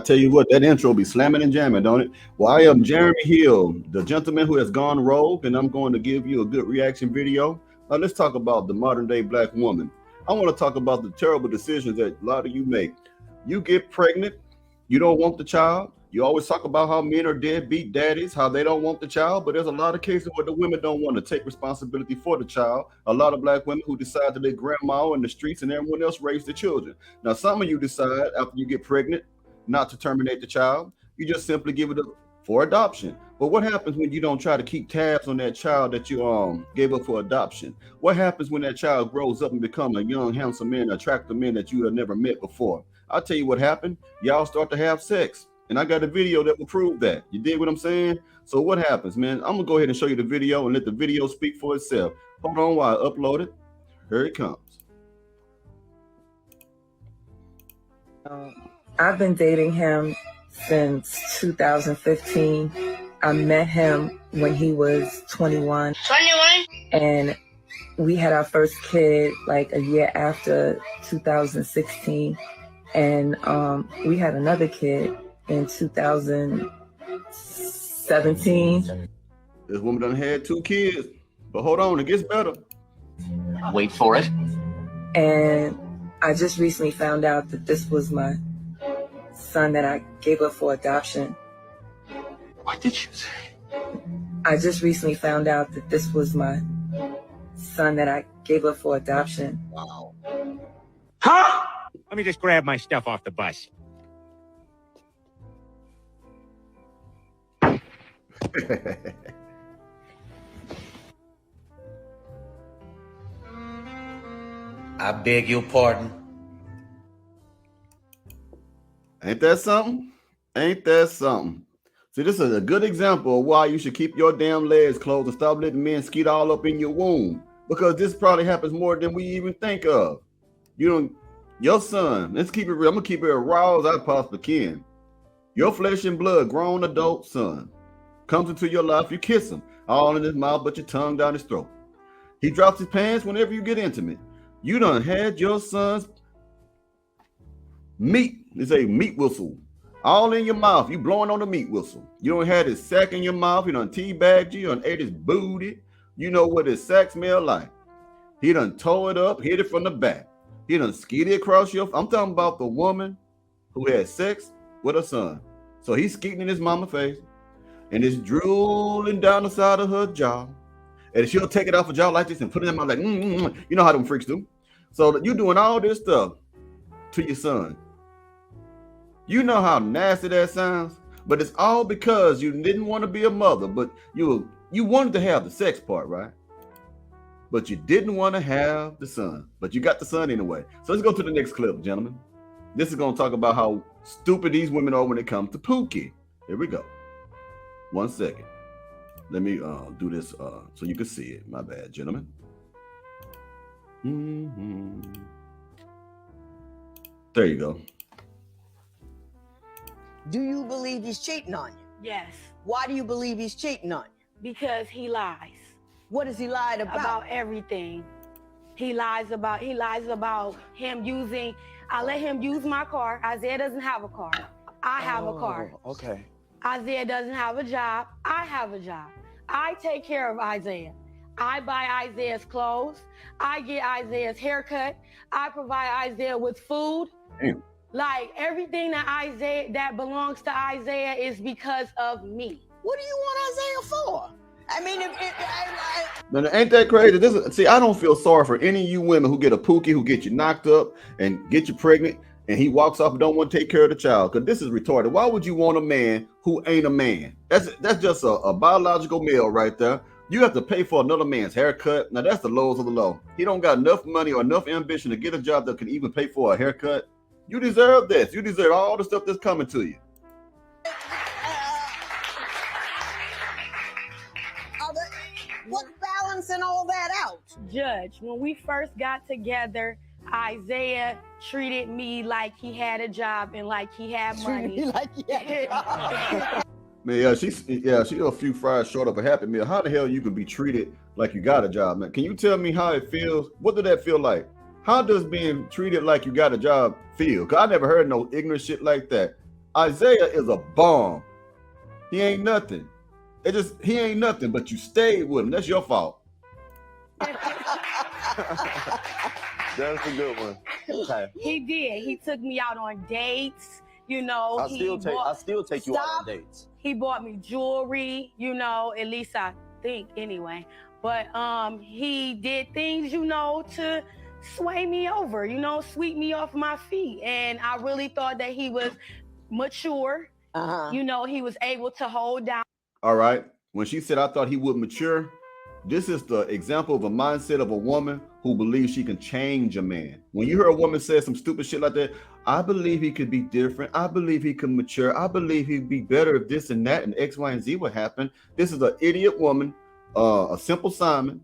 tell you what, that intro be slamming and jamming, don't it? Well, I am Jeremy Hill, the gentleman who has gone rogue, and I'm going to give you a good reaction video. Now, let's talk about the modern day black woman. I want to talk about the terrible decisions that a lot of you make. You get pregnant, you don't want the child. You always talk about how men are deadbeat daddies, how they don't want the child, but there's a lot of cases where the women don't want to take responsibility for the child. A lot of black women who decide to let grandma in the streets and everyone else raise the children. Now, some of you decide after you get pregnant not to terminate the child. You just simply give it up for adoption. But what happens when you don't try to keep tabs on that child that you gave up for adoption? What happens when that child grows up and becomes a young, handsome man, attractive man that you have never met before? I'll tell you what happened. Y'all start to have sex. And I got a video that will prove that. You dig what I'm saying? So what happens, man? I'm gonna go ahead and show you the video and let the video speak for itself. Hold on while I upload it. Here it comes. I've been dating him since 2015. I met him when he was 21. 21? And we had our first kid like a year after 2016. And we had another kid in 2017. This woman done had 2 kids, but hold on, it gets better. Wait for it. And I just recently found out that this was my son that I gave up for adoption. What did you say? I just recently found out that this was my son that I gave up for adoption. Wow. Huh? Let me just grab my stuff off the bus. I beg your pardon. Ain't that something? Ain't that something? See, this is a good example of why you should keep your damn legs closed and stop letting men skeet all up in your womb. Because this probably happens more than we even think of. Your son, let's keep it real. I'm gonna keep it as raw as I possibly can. Your flesh and blood, grown adult son, comes into your life, you kiss him, all in his mouth, but your tongue down his throat. He drops his pants whenever you get intimate. You done had your son's meat, it's a meat whistle, all in your mouth. You blowing on the meat whistle. You done had his sack in your mouth. He done teabagged you, done ate his booty. You know what his sack smell like. He done tore it up, hit it from the back. He done skeeted across your, I'm talking about the woman who had sex with her son. So he's skeeting in his mama's face. And it's drooling down the side of her jaw. And she'll take it off her jaw like this and put it in my mouth like, You know how them freaks do. So you're doing all this stuff to your son. You know how nasty that sounds, but it's all because you didn't want to be a mother, but you wanted to have the sex part, right? But you didn't want to have the son, but you got the son anyway. So let's go to the next clip, gentlemen. This is going to talk about how stupid these women are when it comes to Pookie. Here we go. 1 second. Let me do this so you can see it. My bad, gentlemen. There you go. Do you believe he's cheating on you? Yes, Why do you believe he's cheating on you? because he lies What has he lied about everything. He lies about him using, I let him use my car. Isaiah doesn't have a car. I have a car. Okay. Isaiah doesn't have a job. I have a job. I take care of Isaiah. I buy Isaiah's clothes. I get Isaiah's haircut. I provide Isaiah with food. Damn. Like everything that belongs to Isaiah is because of me. What do you want Isaiah for? I mean, Now, ain't that crazy? See, I don't feel sorry for any of you women who get a Pookie, who get you knocked up and get you pregnant, and he walks off and don't want to take care of the child, because this is retarded. Why would you want a man who ain't a man? That's just a biological male right there. You have to pay for another man's haircut. Now, that's the lowest of the low. He don't got enough money or enough ambition to get a job that can even pay for a haircut. You deserve this. You deserve all the stuff that's coming to you. what's balancing all that out? Judge, when we first got together, Isaiah treated me like he had a job and like he had money. Like, yeah. Man, she's a few fries short of a Happy Meal. How the hell you can be treated like you got a job, man? Can you tell me how it feels? What did that feel like? How does being treated like you got a job feel? Because I never heard no ignorant shit like that. Isaiah is a bomb. He ain't nothing. He ain't nothing, but you stayed with him. That's your fault. That's a good one. Okay. He did. He took me out on dates. You know, I still take you out on dates. He bought me jewelry, you know, at least I think anyway. But he did things, you know, to sway me over, you know, sweep me off my feet. And I really thought that he was mature. You know, he was able to hold down. All right. When she said, I thought he would mature, this is the example of a mindset of a woman who believes she can change a man. When you hear a woman say some stupid shit like that, I believe he could be different. I believe he could mature. I believe he'd be better if this and that and X, Y, and Z would happen. This is an idiot woman, a simple Simon,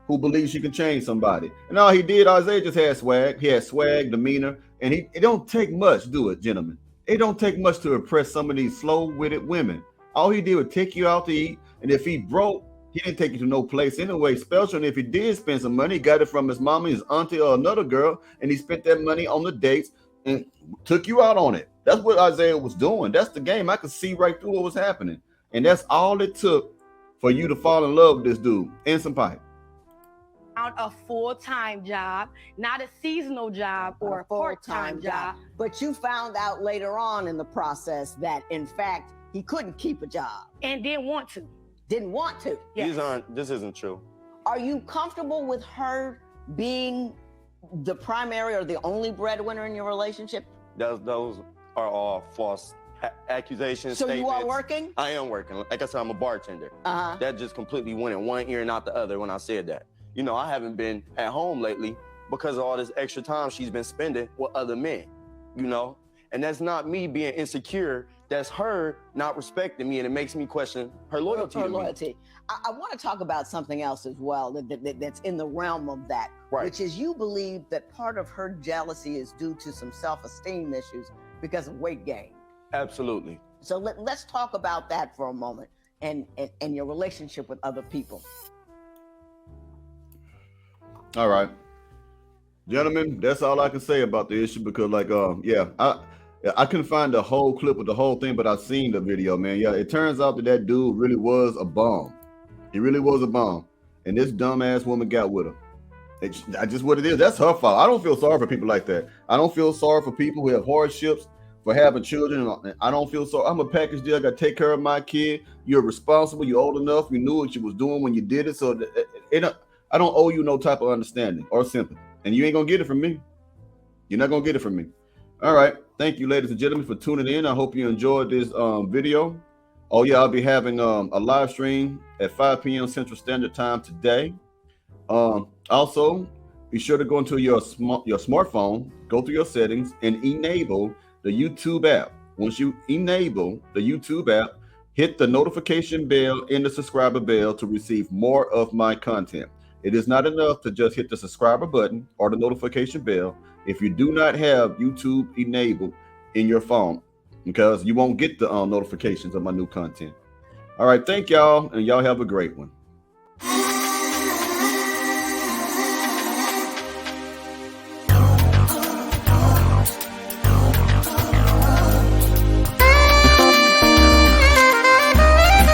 who believes she can change somebody. And all he did, Isaiah just had swag. He had swag, demeanor, and it don't take much, do it, gentlemen. It don't take much to impress some of these slow-witted women. All he did was take you out to eat, and if he broke, he didn't take you to no place anyway special. And if he did spend some money, he got it from his mama, his auntie, or another girl, and he spent that money on the dates and took you out on it. That's what Isaiah was doing. That's the game. I could see right through what was happening. And that's all it took for you to fall in love with this dude and some pipe. A full-time job, not a seasonal job or a part-time job. But you found out later on in the process that, in fact, he couldn't keep a job. And didn't want to. Didn't want to. Yes. This isn't true. Are you comfortable with her being the primary or the only breadwinner in your relationship? Those are all false accusations. So statements. you are working? I am working. Like I said, I'm a bartender. That just completely went in one ear and out the other when I said that. You know, I haven't been at home lately because of all this extra time she's been spending with other men, you know? And that's not me being insecure. That's her not respecting me, and it makes me question her loyalty to me. I want to talk about something else as well that's in the realm of that, which is you believe that part of her jealousy is due to some self-esteem issues because of weight gain. Absolutely. So let's talk about that for a moment and your relationship with other people. All right, gentlemen, that's all I can say about the issue because, like, I couldn't find the whole clip of the whole thing, but I've seen the video, man. Yeah, it turns out that dude really was a bomb. He really was a bomb, and this dumbass woman got with him. That's just what it is. That's her fault. I don't feel sorry for people like that. I don't feel sorry for people who have hardships, for having children. I don't feel sorry. I'm a package deal. I got to take care of my kid. You're responsible. You're old enough. You knew what you was doing when you did it. So I don't owe you no type of understanding or sympathy, and you ain't gonna get it from me. You're not gonna get it from me. All right. Thank you, ladies and gentlemen, for tuning in. I hope you enjoyed this video. Oh yeah, I'll be having a live stream at 5 p.m. Central Standard Time today. Also, be sure to go into your smartphone, go through your settings, and enable the YouTube app. Once you enable the YouTube app, hit the notification bell and the subscriber bell to receive more of my content. It is not enough to just hit the subscriber button or the notification bell if you do not have YouTube enabled in your phone, because you won't get the notifications of my new content. All right, thank y'all, and y'all have a great one.